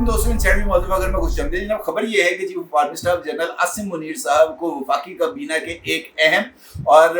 दोस्तों छठवीं मौजूद अगर मैं कुछ जमदे जनाब खबर ये है कि chief of army staff general Asim Munir साहब को वफाकी काबीना के एक अहम और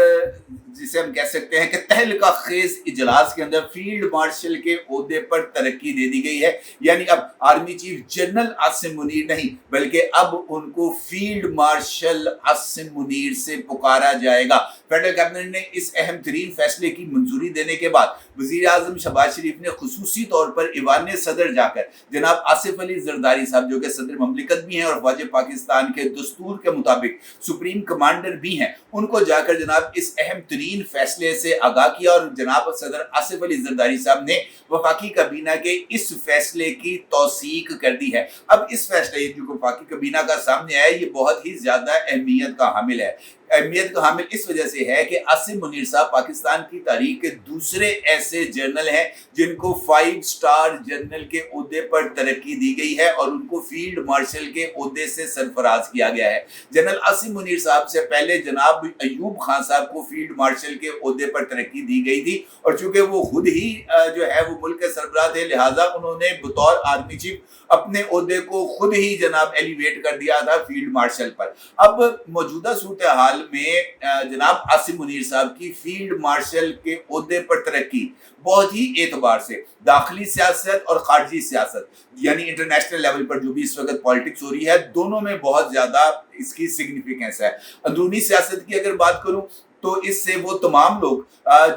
जिसे हम कह सकते हैं कि तहलका खेज इजलास के अंदर फील्ड मार्शल के ओहदे पर तरक्की दे दी गई है। यानी अब army chief general Asim Munir नहीं बल्कि अब उनको फील्ड मार्शल आसिम मुनीर से पुकारा जाएगा। फेडरल कैबिनेट ने इस अहम तरीन फैसले की मंजूरी देने के बाद वजीर आजम शहबाज शरीफ ने खुसूसी तौर पर ईवान सदर जाकर जनाब आसिफ अली जरदारी साहब जो कि सदर ममलिकत भी हैं और फौज पाकिस्तान के दस्तूर के मुताबिक सुप्रीम कमांडर भी हैं, उनको जाकर जनाब इस अहम तरीन फैसले से आगाह किया और जनाब सदर आसिफ अली जरदारी साहब ने वफाकी काबीना के इस फैसले की तौसीक कर दी है। अब इस फैसले जो वफाकी काबीना का सामने आया ये बहुत ही ज्यादा अहमियत का हामिल है। अहमियत का हामिल इस वजह से है कि आसिम मुनीर साहब पाकिस्तान की तारीख के दूसरे ऐसे जनरल हैं जिनको 5 स्टार जनरल के ओहदे पर तरक्की दी गई है और उनको फील्ड मार्शल के ओहदे से सरफराज किया गया है। जनरल आसिम मुनीर साहब से पहले जनाब अयूब खान साहब को फील्ड मार्शल के ओहदे पर तरक्की दी गई थी और चूंकि वो खुद ही जो है वो मुल्क के सरबराह थे, लिहाजा उन्होंने बतौर आर्मी चीफ अपने ओहदे को खुद ही जनाब एलिवेट कर दिया था फील्ड मार्शल पर। अब मौजूदा सूरत हाल में जनाब आसिम मुनीर साहब की फील्ड मार्शल के ओहदे पर तरक्की बहुत ही एतबार से दाखिली सियासत और खारजी सियासत यानी इंटरनेशनल लेवल पर जो भी इस वक्त पॉलिटिक्स हो रही है दोनों में बहुत ज्यादा इसकी सिग्निफिकेंस है। अंदरूनी सियासत की अगर बात करूं तो इससे वो तमाम लोग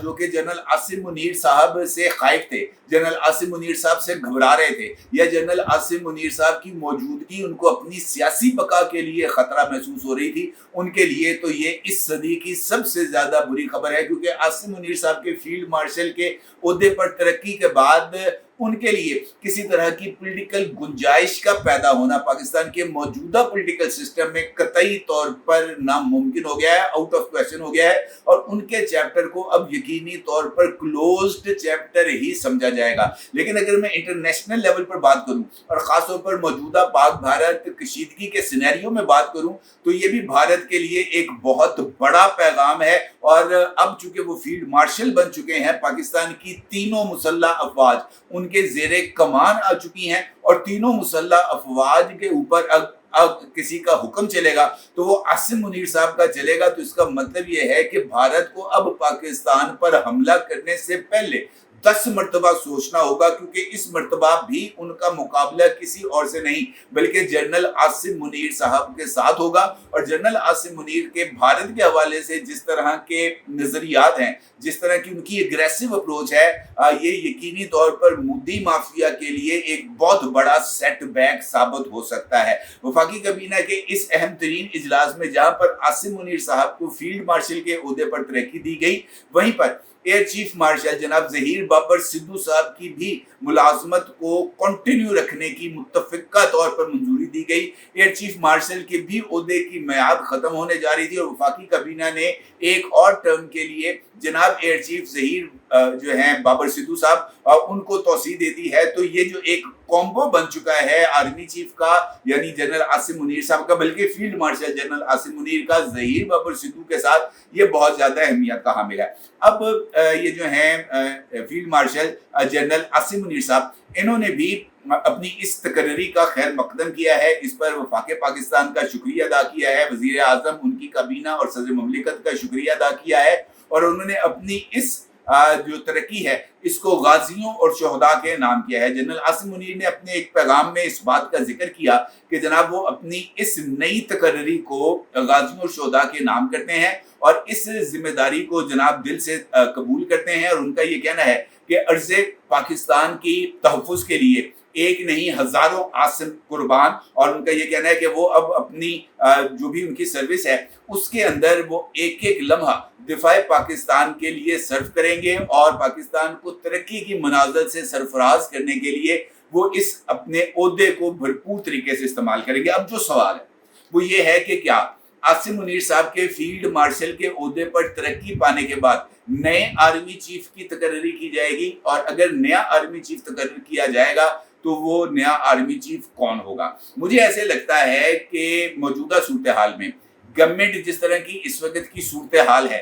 जो कि जनरल आसिम मुनीर साहब से खाइफ थे, जनरल आसिम मुनीर साहब से घबरा रहे थे या जनरल आसिम मुनीर साहब की मौजूदगी उनको अपनी सियासी बका के लिए खतरा महसूस हो रही थी, उनके लिए तो ये इस सदी की सबसे ज्यादा बुरी खबर है क्योंकि आसिम मुनीर साहब के फील्ड मार्शल के ओहदे पर तरक्की के बाद उनके लिए किसी तरह की पॉलिटिकल गुंजाइश का पैदा होना पाकिस्तान के मौजूदा पॉलिटिकल सिस्टम में कतई तौर पर नामुमकिन हो गया है, आउट ऑफ क्वेश्चन हो गया है और उनके चैप्टर को अब यकीनी तौर पर क्लोज्ड चैप्टर ही समझा जाएगा। लेकिन अगर मैं इंटरनेशनल लेवल पर बात करूं और खासतौर पर मौजूदा पाक भारत कशीदगी के सिनेरियो में बात करूं तो ये भी भारत के लिए एक बहुत बड़ा पैगाम है और अब चूंकि वो फील्ड मार्शल बन चुके हैं, पाकिस्तान की तीनों मुसल्लह अफवाज उनके जेरे कमान आ चुकी हैं और तीनों मुसल्लह अफवाज के ऊपर अब किसी का हुक्म चलेगा तो वो आसिम मुनीर साहब का चलेगा। तो इसका मतलब ये है कि भारत को अब पाकिस्तान पर हमला करने से पहले 10 मरतबा सोचना होगा क्योंकि इस मरतबा भी उनका मुकाबला किसी और से नहीं बल्कि जनरल आसिम मुनीर साहब के साथ होगा। और जनरल आसिम मुनीर के भारत के हवाले से जिस तरह के नजरियात हैं, जिस तरह की उनकी एग्रेसिव अप्रोच है, ये यकीनी तौर पर मोदी माफिया के लिए एक बहुत बड़ा सेटबैक साबित हो सकता है। वफाकी काबीना के इस अहम तरीन इजलास में जहां पर आसिम मुनीर साहब को फील्ड मार्शल के ओहदे पर तरक्की दी गई, वहीं पर एयर चीफ मार्शल जनाब जहीर बाबर सिद्धू साहब की भी मुलाजमत को कंटिन्यू रखने की मुत्तफिका तौर पर मंजूरी दी गई। एयर चीफ मार्शल के भी ओहदे की मियाद खत्म होने जा रही थी और वफाकी काबीना ने एक और टर्म के लिए जनाब एयर चीफ जहीर जो हैं बाबर सिद्धू साहब उनको तौसीह दे दी है। तो ये जो एक कॉम्बो बन चुका है आर्मी चीफ का यानी जनरल आसिम मुनीर साहब का, बल्कि field marshal general Asim Munir का जहीर बाबर सिद्धू के साथ, ये बहुत ज्यादा अहमियत का हामिल है। अब ये जो हैं field marshal general Asim Munir साहब, इन्होंने भी अपनी इस तकरीरी का खैर मकदम किया है, इस पर वफाके पाकिस्तान का शुक्रिया अदा किया है, वजीर आजम, उनकी काबीना और सदर ममलिकत का शुक्रिया अदा किया है और उन्होंने अपनी इस जो तरक्की है इसको गाजियों और शहदा के नाम किया है। जनरल आसिम मुनीर ने अपने एक पैगाम में इस बात का जिक्र किया कि जनाब वो अपनी इस नई तकरीरी को गाजियों और शहदा के नाम करते हैं और इस जिम्मेदारी को जनाब दिल से कबूल करते हैं और उनका ये कहना है कि अर्ज़े पाकिस्तान की तहफ़्फ़ुज़ के लिए एक नहीं हजारों आसिम कुर्बान, और उनका ये कहना है कि वो अब अपनी जो भी उनकी सर्विस है उसके अंदर वो एक एक लम्हा दिफाए पाकिस्तान के लिए सर्व करेंगे और पाकिस्तान को तरक्की की मनाजिल से सरफराज करने के लिए वो इस अपने ओहदे को भरपूर तरीके से इस्तेमाल करेंगे। अब जो सवाल है वो ये है कि क्या आसिम मुनीर साहब के फील्ड मार्शल के ओहदे पर तरक्की पाने के बाद नए आर्मी चीफ की तकरीरी की जाएगी और अगर नया आर्मी चीफ तकरीर किया जाएगा तो वो नया आर्मी चीफ कौन होगा? मुझे ऐसे लगता है कि मौजूदा सूरत हाल में गवर्नमेंट जिस तरह की इस वक्त की सूरत हाल है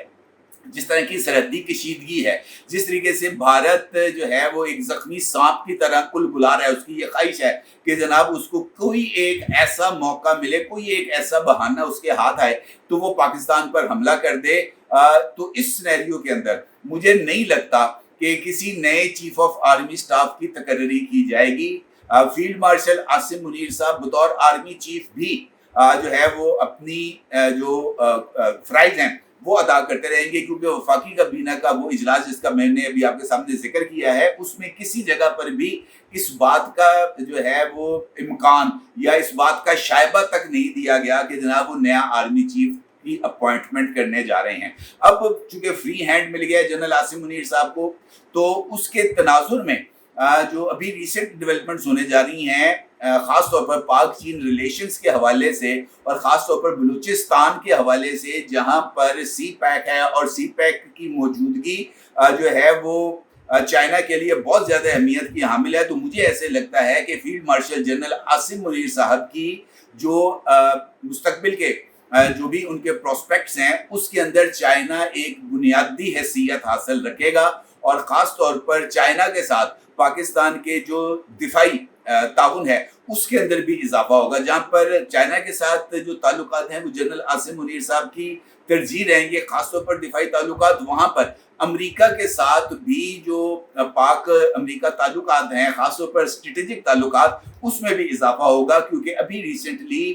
جس طرح کی سرحدی کشیدگی ہے، جس طریقے سے بھارت جو ہے وہ ایک زخمی سانپ کی طرح کل بلا رہا ہے، اس کی یہ خواہش ہے کہ جناب اس کو کوئی ایک ایسا موقع ملے، کوئی ایک ایسا بہانہ اس کے ہاتھ آئے تو وہ پاکستان پر حملہ کر دے۔ تو اس سینیریو کے اندر مجھے نہیں لگتا کہ کسی نئے چیف آف آرمی سٹاف کی تقرری کی جائے گی۔ فیلڈ مارشل عاصم منیر صاحب بطور آرمی چیف بھی جو ہے وہ اپنی جو فرائض ہیں وہ ادا کرتے رہیں گے، کیونکہ وفاقی کابینہ کا وہ اجلاس جس کا میں نے ابھی آپ کے سامنے ذکر کیا ہے، اس میں کسی جگہ پر بھی اس بات کا جو ہے وہ امکان یا اس بات کا شائبہ تک نہیں دیا گیا کہ جناب وہ نیا آرمی چیف کی اپوائنٹمنٹ کرنے جا رہے ہیں۔ اب چونکہ فری ہینڈ مل گیا جنرل عاصم منیر صاحب کو، تو اس کے تناظر میں جو ابھی ریسنٹ ڈیولپمنٹس ہونے جا رہی ہیں، خاص طور پر پاک چین ریلیشنز کے حوالے سے اور خاص طور پر بلوچستان کے حوالے سے، جہاں پر سی پیک ہے اور سی پیک کی موجودگی جو ہے وہ چائنا کے لیے بہت زیادہ اہمیت کی حامل ہے، تو مجھے ایسے لگتا ہے کہ field marshal general Asim Munir صاحب کی جو مستقبل کے جو بھی ان کے پروسپیکٹس ہیں، اس کے اندر چائنا ایک بنیادی حیثیت حاصل رکھے گا، اور خاص طور پر چائنا کے ساتھ پاکستان کے جو دفاعی تعاون ہے اس کے اندر بھی اضافہ ہوگا۔ جہاں پر چائنا کے ساتھ جو تعلقات ہیں وہ جنرل عاصم منیر صاحب کی ترجیح رہیں گے، خاص طور پر دفاعی تعلقات، وہاں پر امریکہ کے ساتھ بھی جو پاک امریکہ تعلقات ہیں، خاص طور پر اسٹریٹجک تعلقات، اس میں بھی اضافہ ہوگا، کیونکہ ابھی ریسنٹلی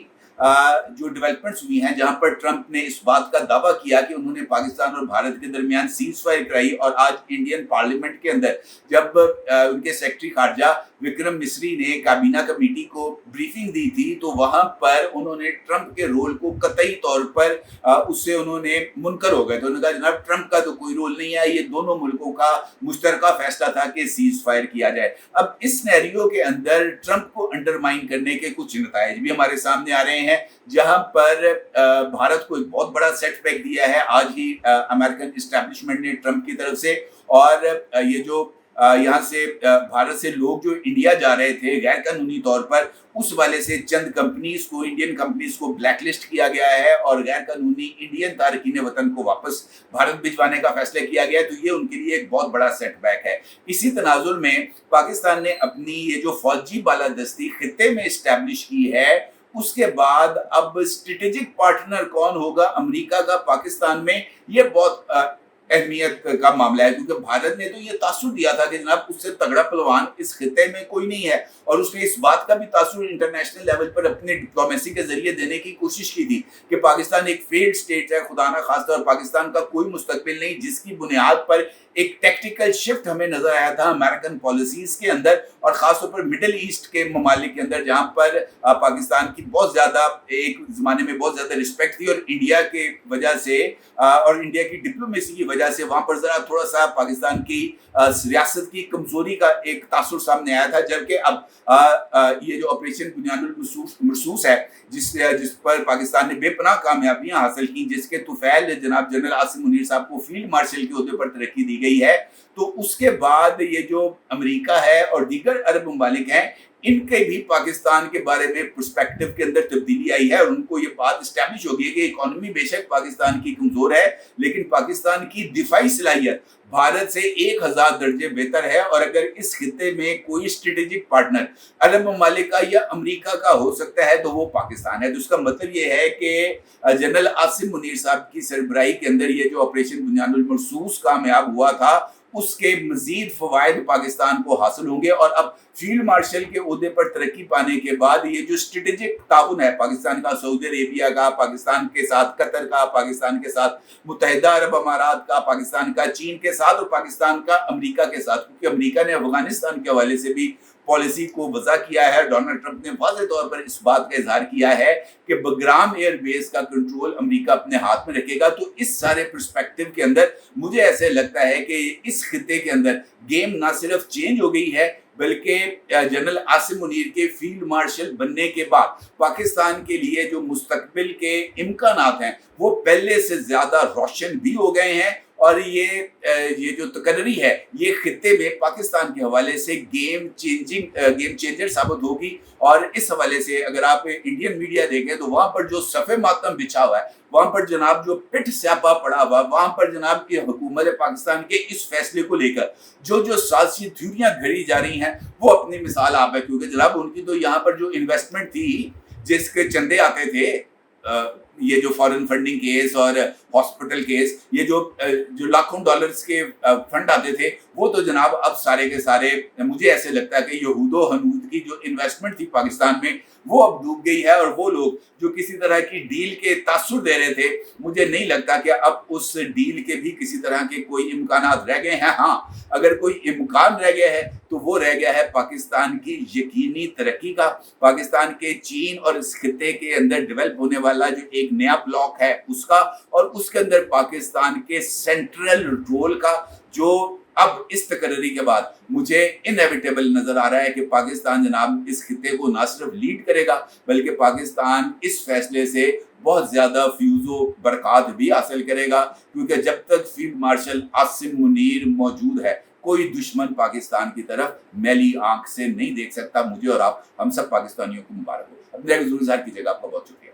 جو ڈیولپمنٹس ہوئی ہیں جہاں پر ٹرمپ نے اس بات کا دعویٰ کیا کہ انہوں نے پاکستان اور بھارت کے درمیان سیز فائر کرائی، اور آج انڈین پارلیمنٹ کے اندر جب ان کے سیکرٹری خارجہ وکرم مسری نے کابینہ کمیٹی کو بریفنگ دی تھی، تو وہاں پر انہوں نے ٹرمپ کے رول کو قطعی طور پر اس سے انہوں نے منکر ہو گئے، تو انہوں نے کہا جناب ٹرمپ کا تو کوئی رول نہیں ہے، یہ دونوں ملکوں کا مشترکہ فیصلہ تھا کہ سیز فائر کیا جائے۔ اب اس سینیریو کے اندر ٹرمپ کو انڈرمائن کرنے کے کچھ نتائج بھی ہمارے سامنے آ رہے ہیں، جہاں پر بھارت کو ایک بہت بڑا سیٹ بیک دیا ہے آج ہی امریکن اسٹیبلشمنٹ نے ٹرمپ کی طرف سے، اور یہ جو یہاں سے بھارت سے لوگ جو انڈیا جا رہے تھے غیر قانونی طور پر، اس والے سے چند کمپنیز کو، انڈین کمپنیز کو بلیک لسٹ کیا گیا ہے، اور غیر قانونی انڈین تارکین وطن کو واپس بھارت بھجوانے کا فیصلہ کیا گیا ہے، تو یہ ان کے لیے ایک بہت بڑا سیٹ بیک ہے۔ اسی تناظر میں پاکستان نے اپنی یہ جو فوجی بالادستی خطے میں اسٹیبلش کی ہے، اس کے بعد اب اسٹریٹجک پارٹنر کون ہوگا امریکہ کا پاکستان میں، یہ بہت اہمیت کا معاملہ ہے، کیونکہ بھارت نے تو یہ تاثر دیا تھا کہ جناب اس سے تگڑا پہلوان اس خطے میں کوئی نہیں ہے، اور اس نے اس بات کا بھی تاثر انٹرنیشنل لیول پر اپنے ڈپلومیسی کے ذریعے دینے کی کوشش کی تھی کہ پاکستان ایک فیلڈ اسٹیٹ ہے، خدا نہ خواستہ، اور پاکستان کا کوئی مستقبل نہیں، جس کی بنیاد پر ایک ٹیکٹیکل شفٹ ہمیں نظر آیا تھا امریکن پالیسیز کے اندر، اور خاص طور پر مڈل ایسٹ کے ممالک کے اندر، جہاں پر پاکستان کی بہت زیادہ ایک زمانے میں بہت زیادہ رسپیکٹ تھی، اور انڈیا کی وجہ سے اور انڈیا کی ڈپلومیسی کی وجہ سے وہاں پر ذرا تھوڑا سا پاکستان کی ریاست کی کمزوری کا ایک تاثر سامنے آیا تھا، جبکہ اب یہ جو آپریشن بنیاد المرصوص ہے، جس پر پاکستان نے بے پناہ کامیابیاں حاصل کی، جس کے طفیل جناب جنرل عاصم منیر صاحب کو فیلڈ مارشل کے عہدے پر ترقی دی گئی ہے، تو اس کے بعد یہ جو امریکہ ہے اور دیگر عرب ممالک ہیں، ان کے بھی پاکستان کے بارے میں پرسپیکٹو کے اندر تبدیلی آئی ہے، اور ان کو یہ بات اسٹیبلش ہو گئی ہے کہ اکانومی بے شک پاکستان کی کمزور ہے، لیکن پاکستان کی دفاعی صلاحیت بھارت سے 1000 درجے بہتر ہے، اور اگر اس خطے میں کوئی اسٹریٹجک پارٹنر عرب ممالک کا یا امریکہ کا ہو سکتا ہے تو وہ پاکستان ہے۔ تو اس کا مطلب یہ ہے کہ جنرل عاصم منیر صاحب کی سربراہی کے اندر یہ جو آپریشن بنیاد المرصوص کامیاب ہوا تھا، اس کے مزید فوائد پاکستان کو حاصل ہوں گے، اور اب فیلڈ مارشل کے عہدے پر ترقی پانے کے بعد یہ جو اسٹریٹجک تعاون ہے پاکستان کا سعودی عربیہ کا، پاکستان کے ساتھ قطر کا، پاکستان کے ساتھ متحدہ عرب امارات کا، پاکستان کا چین کے ساتھ، اور پاکستان کا امریکہ کے ساتھ، کیونکہ امریکہ نے افغانستان کے حوالے سے بھی پالیسی کو وضع کیا ہے۔ ڈونلڈ ٹرمپ نے واضح طور پر اس بات کا اظہار کیا ہے کہ بگرام ایئر بیس کا کنٹرول امریکہ اپنے ہاتھ میں رکھے گا۔ تو اس سارے پرسپیکٹو کے اندر مجھے ایسے لگتا ہے کہ اس خطے کے اندر گیم نہ صرف چینج ہو گئی ہے، بلکہ جنرل عاصم منیر کے فیلڈ مارشل بننے کے بعد پاکستان کے لیے جو مستقبل کے امکانات ہیں وہ پہلے سے زیادہ روشن بھی ہو گئے ہیں، اور یہ जो तकर्री है ये खित्ते में पाकिस्तान के हवाले से गेम चेंजर साबित होगी। और इस हवाले से अगर आप इंडियन मीडिया देखें तो वहाँ पर जो सफ़े मातम बिछा हुआ है, वहाँ पर जनाब जो पिट स्यापा पड़ा हुआ, वहाँ पर जनाब की हुकूमत पाकिस्तान के इस फैसले को लेकर जो सियासी थ्योरियाँ घड़ी जा रही हैं वो अपनी मिसाल आप है। क्योंकि जनाब उनकी तो यहाँ पर जो इन्वेस्टमेंट थी, जिसके चंदे आते थे, ये जो फॉरेन फंडिंग केस और हॉस्पिटल केस, ये जो लाखों डॉलर्स के फंड आते थे, वो तो जनाब अब सारे के सारे, मुझे ऐसे लगता है कि यहूदो हनूद की जो इन्वेस्टमेंट थी पाकिस्तान में वो अब डूब गई है। और वो लोग जो किसी तरह की डील के तासुर दे रहे थे, मुझे नहीं लगता कि अब उस डील के भी किसी तरह के कोई इम्कानात रह गए हैं। हाँ, अगर कोई इम्कान रह गया है तो वो रह गया है पाकिस्तान की यकीनी तरक्की का, पाकिस्तान के चीन और इस खित्ते के अंदर डेवलप होने वाला जो एक नया ब्लॉक है उसका, और उसके अंदर पाकिस्तान के सेंट्रल रोल का, जो अब इस तकर्री के बाद मुझे इनएविटेबल नजर आ रहा है कि पाकिस्तान जनाब इस खित्ते को ना सिर्फ लीड करेगा बल्कि पाकिस्तान इस फैसले से बहुत ज्यादा फ्यूजो बरकत भी हासिल करेगा। क्योंकि जब तक फील्ड मार्शल आसिम मुनीर मौजूद है, कोई दुश्मन पाकिस्तान की तरफ मैली आंख से नहीं देख सकता। मुझे और आप, हम सब पाकिस्तानियों को मुबारक हो। अपने कीजिएगा। आपका बहुत शुक्रिया।